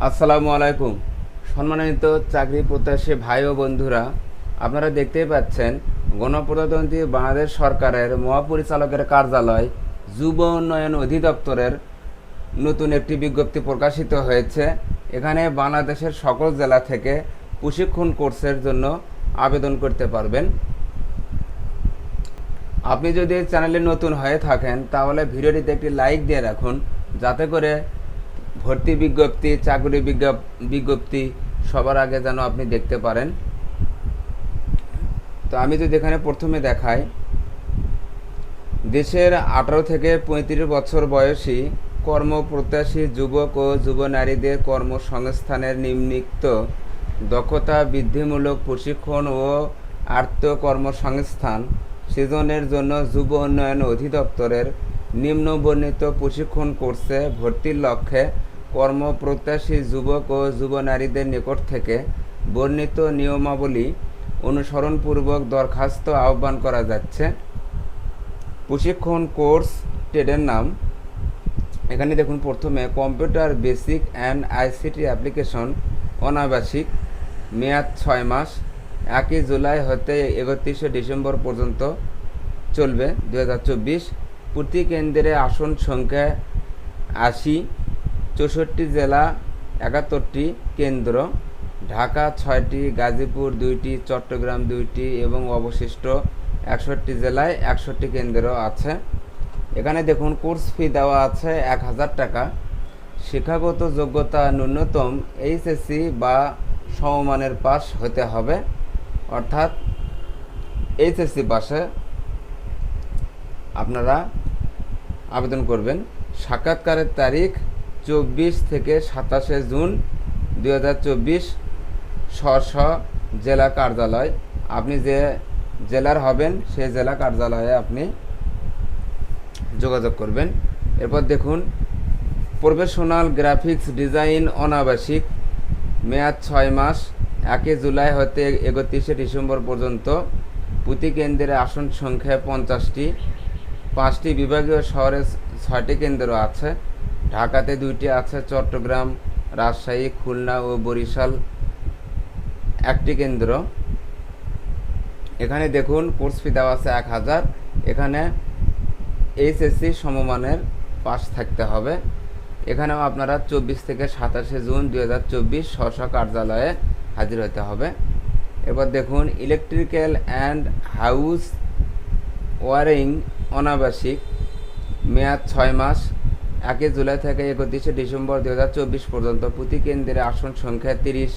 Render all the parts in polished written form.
আসসালামু আলাইকুম। সম্মানিত চাকরি প্রত্যাশী ভাই ও বন্ধুরা, আপনারা দেখতেই পাচ্ছেন গণপ্রজাতন্ত্রী বাংলাদেশ সরকারের মহাপরিচালকের কার্যালয় যুব উন্নয়ন অধিদপ্তরের নতুন একটি বিজ্ঞপ্তি প্রকাশিত হয়েছে। এখানে বাংলাদেশের সকল জেলা থেকে প্রশিক্ষণ কোর্সের জন্য আবেদন করতে পারবেন। আপনি যদি এই চ্যানেলে নতুন হয়ে থাকেন তাহলে ভিডিওটিতে একটি লাইক দিয়ে রাখুন, যাতে করে ভর্তি বিজ্ঞপ্তি, চাকরি বিজ্ঞপ্তি সবার আগে যেন আপনি দেখতে পারেন। তো আমি যদি এখানে প্রথমে দেখাই, দেশের 18 থেকে 35 বছর বয়সী কর্মপ্রত্যাশী যুবক ও যুব নারীদের কর্মসংস্থানের নিম্নলিখিত দক্ষতা বৃদ্ধিমূলক প্রশিক্ষণ ও আত্মকর্মসংস্থান সৃজনের জন্য যুব উন্নয়ন অধিদপ্তরের নিম্নবর্ণিত প্রশিক্ষণ কোর্সে ভর্তির লক্ষ্যে কর্মপ্রত্যাশী যুবক ও যুব নারীদের নিকট থেকে বর্ণিত নিয়মাবলী অনুসরণপূর্বক দরখাস্ত আহ্বান করা যাচ্ছে। প্রশিক্ষণ কোর্স ট্রেডের নাম এখানে দেখুন, প্রথমে computer basic and ICT application অনাবাসিক, মেয়াদ 6 মাস, 1 জুলাই হতে 31 ডিসেম্বর পর্যন্ত চলবে 2024। প্রতি কেন্দ্রে আসন সংখ্যা 80, 64 জেলা 71টি কেন্দ্র, ঢাকা 6টি, গাজীপুর 2টি, চট্টগ্রাম 2টি এবং অবশিষ্ট 61 জেলায় 61টি কেন্দ্র আছে। এখানে দেখুন কোর্স ফি দেওয়া আছে 1000 টাকা। শিক্ষাগত যোগ্যতা ন্যূনতম এইচএসসি বা সমমানের পাস হতে হবে, অর্থাৎ এইচএসসি পাশে আপনারা আবেদন করবেন। সাক্ষাৎকারের তারিখ 24 থেকে 27 জুন 2024, স্ব জেলা কার্যালয়। আপনি যে জেলার হবেন সেই জেলা কার্যালয়ে আপনি যোগাযোগ করবেন। এরপর দেখুন, প্রফেশনাল গ্রাফিক্স ডিজাইন অনাবাসিক, মেয়াদ 6 মাস, 1 জুলাই হতে 31 ডিসেম্বর পর্যন্ত। প্রতি কেন্দ্রে আসন সংখ্যা 50টি। 5টি বিভাগীয় শহরে 6টি কেন্দ্র আছে, ঢাকাতে 2টি আছে, চট্টগ্রাম, রাজশাহী, খুলনা ও বরিশাল 1টি কেন্দ্র। এখানে দেখুন কোর্স ফি দেওয়া আছে 1000। এখানে এইচএসসি সমমানের পাস থাকতে হবে। এখানেও আপনারা 24 থেকে 27 জুন 2024 স্ব কার্যালয়ে হাজির হতে হবে। এবার দেখুন, ইলেকট্রিক্যাল অ্যান্ড হাউস ওয়ারিং অনাবাসিক, মেয়াদ 6 মাস, 1 জুলাই থেকে 31 ডিসেম্বর 2024 পর্যন্ত। প্রতি কেন্দ্রে আসন সংখ্যা 30,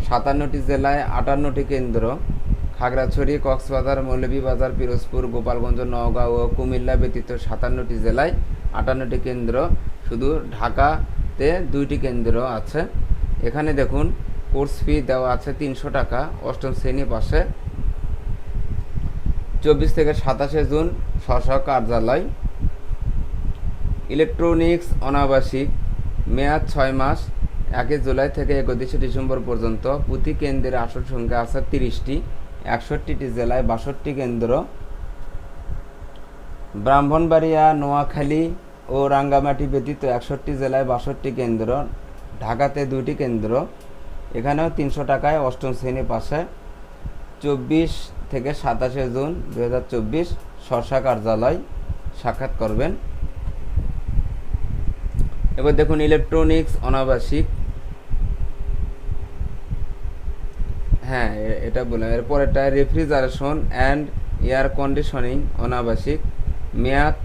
57টি জেলায় 58টি কেন্দ্র, খাগড়াছড়ি, কক্সবাজার, মৌলভীবাজার, পিরোজপুর, গোপালগঞ্জ, নওগাঁ ও কুমিল্লা ব্যতীত 57টি জেলায় 58টি কেন্দ্র। শুধু ঢাকাতে 2টি কেন্দ্র আছে। এখানে দেখুন কোর্স ফি দেওয়া আছে 300 টাকা, অষ্টম শ্রেণী পাশে। 24 থেকে 27 জুন স্ব কার্যালয়। ইলেকট্রনিক্স অনাবাসিক, মেয়াদ 6 মাস, 1 জুলাই থেকে 31 ডিসেম্বর পর্যন্ত। প্রতি কেন্দ্রের আসন সংখ্যা আছে 30টি, 61টি জেলায় 62টি কেন্দ্র, ব্রাহ্মণবাড়িয়া, নোয়াখালী ও রাঙ্গামাটি ব্যতীত 61টি জেলায় 62টি কেন্দ্র, ঢাকাতে 2টি কেন্দ্র। এখানেও 300 টাকায় অষ্টম শ্রেণী পাশে। 24 থেকে 27 জুন 2024 স্ব কার্যালয় সাক্ষাৎ করবেন। এবার দেখুন, ইলেকট্রনিক্স অনাবাসিক, হ্যাঁ এটা বললাম। এরপরেরটা রেফ্রিজারেশন অ্যান্ড এয়ার কন্ডিশনিং অনাবাসিক, মেয়াদ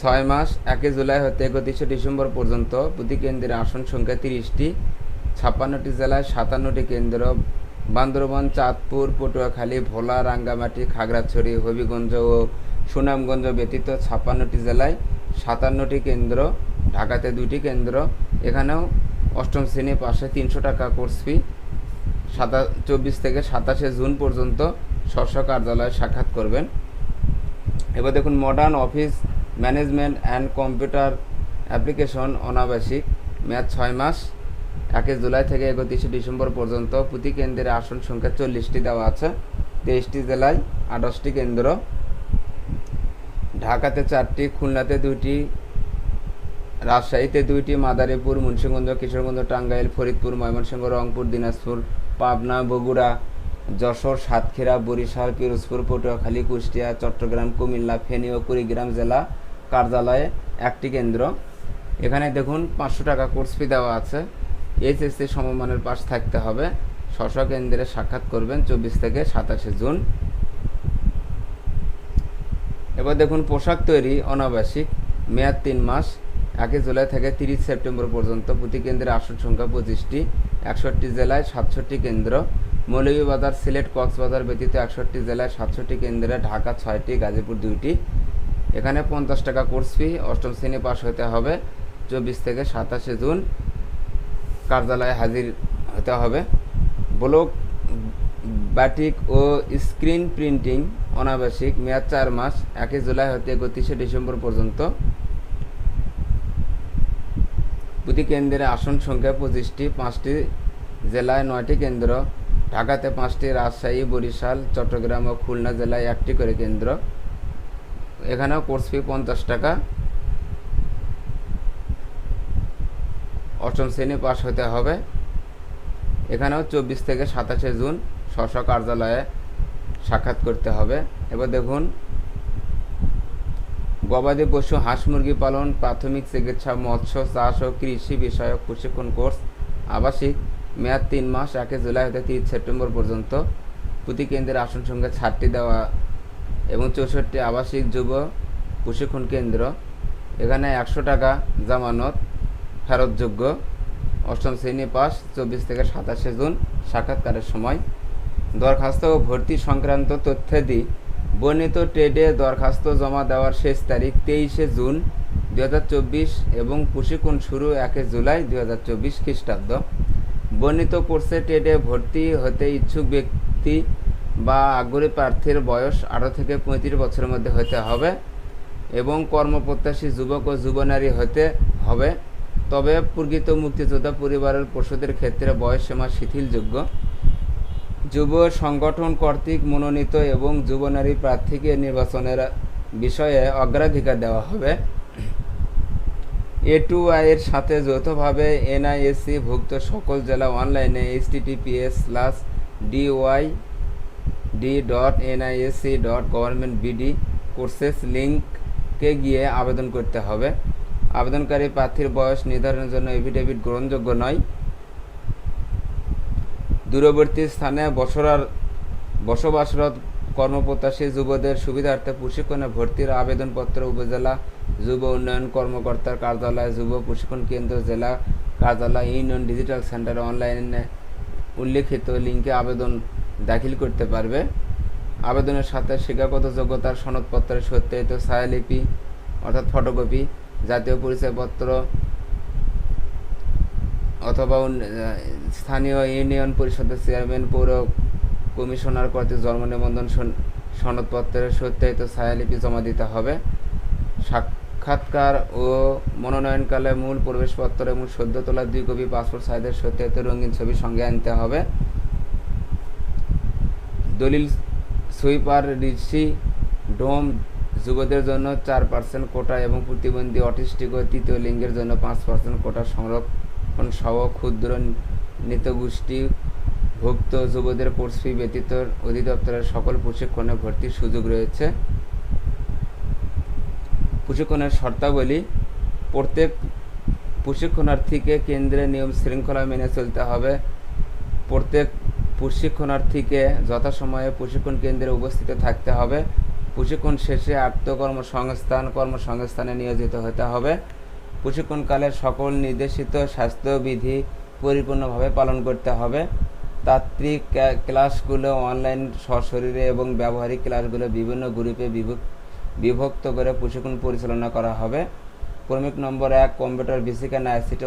6 মাস, 1 জুলাই হতে 31 ডিসেম্বর পর্যন্ত। প্রতি কেন্দ্রের আসন সংখ্যা 30টি, 56টি জেলায় 57টি কেন্দ্র, বান্দরবান, চাঁদপুর, পটুয়াখালী, ভোলা, রাঙ্গামাটি, খাগড়াছড়ি, হবিগঞ্জ ও সুনামগঞ্জ ব্যতীত 56টি জেলায় 57টি কেন্দ্র, ঢাকাতে 2টি কেন্দ্র। এখানেও অষ্টম শ্রেণী পাশে 300 টাকা কোর্স ফি। 24 থেকে 27 জুন পর্যন্ত স্ব কার্যালয়ে সাক্ষাৎ করবেন। এবার দেখুন, modern office management and computer application অনাবাসিক, মেয়াদ 6 মাস, 1 জুলাই থেকে 31 ডিসেম্বর পর্যন্ত। প্রতি কেন্দ্রে আসন সংখ্যা 40টি দেওয়া আছে, 23টি জেলায় 28টি কেন্দ্র, ঢাকাতে 4টি, খুলনাতে 2টি, রাজশাহীতে 2টি, মাদারীপুর, মুন্সিগঞ্জ, কিশোরগঞ্জ, টাঙ্গাইল, ফরিদপুর, ময়মনসিংহ, রংপুর, দিনাজপুর, পাবনা, বগুড়া, যশোর, সাতক্ষীরা, বরিশাল, পিরোজপুর, পটুয়াখালী, কুষ্টিয়া, চট্টগ্রাম, কুমিল্লা, ফেনী ও কুড়িগ্রাম জেলা কার্যালয়ে 1টি কেন্দ্র। এখানে দেখুন 500 টাকা কোর্স ফি দেওয়া আছে। এইচএসসি সমমানের পাস থাকতে হবে। স্ব কেন্দ্রে সাক্ষাৎ করবেন 24 থেকে 27 জুন। এবার দেখুন পোশাক তৈরি অনাবাসিক, মেয়াদ 3 মাস, 1 জুলাই থেকে 30 সেপ্টেম্বর পর্যন্ত। প্রতি কেন্দ্রে আসন সংখ্যা 25টি, 61টি জেলায় 67টি কেন্দ্র। মৌলভীবাজার, সিলেট, কক্সবাজার ব্যতীত 61টি জেলায় 67টি কেন্দ্রে, ঢাকা 6টি, গাজীপুর 2টি। এখানে 50 টাকা কোর্স ফি, 8ম শ্রেণী পাস হতে হবে। 24 থেকে 27 জুন কার্যালয়ে হাজির হতে হবে। ব্লক বাটিক ও স্ক্রিন প্রিন্টিং অনাবাসিক, মেয়াদ 4 মাস, 1 জুলাই হতে 31 ডিসেম্বর পর্যন্ত। প্রতি কেন্দ্রে আসন সংখ্যা 25টি, 5টি জেলায় 9টি কেন্দ্র, ঢাকাতে 5টি, রাজশাহী, বরিশাল, চট্টগ্রাম ও খুলনা জেলায় 1টি করে কেন্দ্র। এখানেও কোর্স ফি 50 টাকা, 8ম শ্রেণী পাস হতে হবে। এখানেও 24 থেকে 27 জুন স্ব কার্যালয়ে সাক্ষাৎ করতে হবে। এবার দেখুন গবাদি পশু, হাঁস মুরগি পালন, প্রাথমিক চিকিৎসা, মৎস্য চাষ ও কৃষি বিষয়ক প্রশিক্ষণ কোর্স আবাসিক, মেয়াদ 3 মাস, 1 জুলাই হতে 30 সেপ্টেম্বর পর্যন্ত। প্রতি কেন্দ্রের আসন সংখ্যা 60টি দেওয়া এবং 64টি আবাসিক যুব প্রশিক্ষণ কেন্দ্র। এখানে 100 টাকা জামানত ফেরতযোগ্য, 8ম শ্রেণী পাস। 24 থেকে 27 জুন সাক্ষাৎকারের সময়। দরখাস্ত ও ভর্তি সংক্রান্ত তথ্যাদি বর্ণিত ট্রেডে দরখাস্ত জমা দেওয়ার শেষ তারিখ 23 জুন 2024 এবং প্রশিক্ষণ শুরু 1 জুলাই 2024 খ্রিস্টাব্দ। বর্ণিত কোর্সে ট্রেডে ভর্তি হতে ইচ্ছুক ব্যক্তি বা আগ্রহী প্রার্থীর বয়স 18 থেকে 35 বছরের মধ্যে হতে হবে এবং কর্মপ্রত্যাশী যুবক ও যুবনারী হতে হবে। তবে প্রকৃত মুক্তিযোদ্ধা পরিবারের পশুদের ক্ষেত্রে বয়সসীমা শিথিলযোগ্য। যুব সংগঠন কর্তৃক মনোনীত এবং যুবনারী প্রার্থীকে নির্বাচনের বিষয়ে অগ্রাধিকার দেওয়া হবে। A2I এর সাথে যৌথভাবে NISC ভুক্ত সকল জেলা অনলাইনে https://dyd.nisc.government.bd কোর্সেস লিঙ্কে গিয়ে আবেদন করতে হবে। আবেদনকারী প্রার্থীর বয়স নির্ধারণের জন্য এফিডেভিট গ্রহণযোগ্য নয়। দূরবর্তী স্থানে বসবাসরত কর্মপ্রত্যাশী যুবদের সুবিধার্থে প্রশিক্ষণে ভর্তির আবেদনপত্র উপজেলা যুব উন্নয়ন কর্মকর্তার কার্যালয়, যুব প্রশিক্ষণ কেন্দ্র, জেলা কার্যালয়, ইউনিয়ন ডিজিটাল সেন্টারে অনলাইনে উল্লেখিত লিঙ্কে আবেদন দাখিল করতে পারবে। আবেদনের সাথে শিক্ষাগত যোগ্যতার সনদপত্রের সত্যায়িত ছায়ালিপি অর্থাৎ ফটোকপি, জাতীয় পরিচয়পত্র অথবা স্থানীয় ইউনিয়ন পরিষদের চেয়ারম্যান, পৌর কমিশনার কর্তৃক জন্ম নিবন্ধন সনদপত্রের সত্যায়িত ছায়ালিপি জমা দিতে হবে। সাক্ষাৎকার ও মনোনয়নকালে মূল প্রবেশপত্র এবং সদ্য তোলা 2 কপি পাসপোর্ট সাইজের সত্যায়িত রঙিন ছবি সঙ্গে আনতে হবে। দলিল সুইপার ঋষি ডোম যুবদের জন্য 4% কোটা এবং প্রতিবন্ধী, অটিস্টিক ও তৃতীয় লিঙ্গের জন্য 5% কোটা সংরক্ষণ সহ ক্ষুদ্র নৃতগোষ্ঠী ভুক্ত যুবদের কোর্স ফি ব্যতীত অধিদপ্তরের সকল প্রশিক্ষণে ভর্তির সুযোগ রয়েছে। প্রশিক্ষণের শর্তাবলী: প্রত্যেক প্রশিক্ষণার্থীকে কেন্দ্রের নিয়ম শৃঙ্খলা মেনে চলতে হবে। প্রত্যেক প্রশিক্ষণার্থীকে যথাসময়ে প্রশিক্ষণ কেন্দ্রে উপস্থিত থাকতে হবে। প্রশিক্ষণ শেষে কর্মসংস্থানে নিয়োজিত হতে হবে। প্রশিক্ষণকালে সকল নির্দেশিত স্বাস্থ্যবিধি পরিপূর্ণভাবে পালন করতে হবে। তাত্ত্বিক ক্লাসগুলো অনলাইন, সশরীরে এবং ব্যবহারিক ক্লাসগুলো বিভিন্ন গ্রুপে বিভক্ত করে প্রশিক্ষণ পরিচালনা করা হবে। ক্রমিক নম্বর 1 computer basic and ICT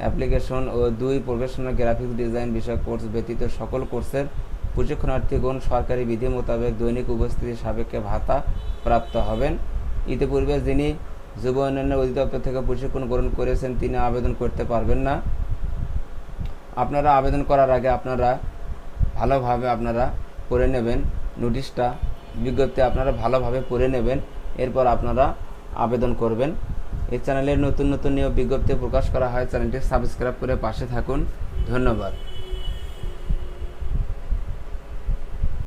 application ও 2 প্রফেশনাল গ্রাফিক্স ডিজাইন বিষয়ক কোর্স ব্যতীত সকল কোর্সের প্রশিক্ষণার্থীগণ সরকারি বিধি মোতাবেক দৈনিক উপস্থিতি সাপেক্ষে ভাতা প্রাপ্ত হবেন। ইতিপূর্বে যিনি যুব উন্নয়ন অধিদপ্তর থেকে প্রশিক্ষণ গ্রহণ করেছেন তিনি আবেদন করতে পারবেন না। আপনারা আবেদন করার আগে ভালোভাবে পড়ে নেবেন নোটিশটা, বিজ্ঞপ্তি আপনারা ভালোভাবে পড়ে নেবেন, এরপর আপনারা আবেদন করবেন। এই চ্যানেলে নতুন নতুন নিয়োগ বিজ্ঞপ্তি প্রকাশ করা হয়। চ্যানেলটি সাবস্ক্রাইব করে পাশে থাকুন। ধন্যবাদ।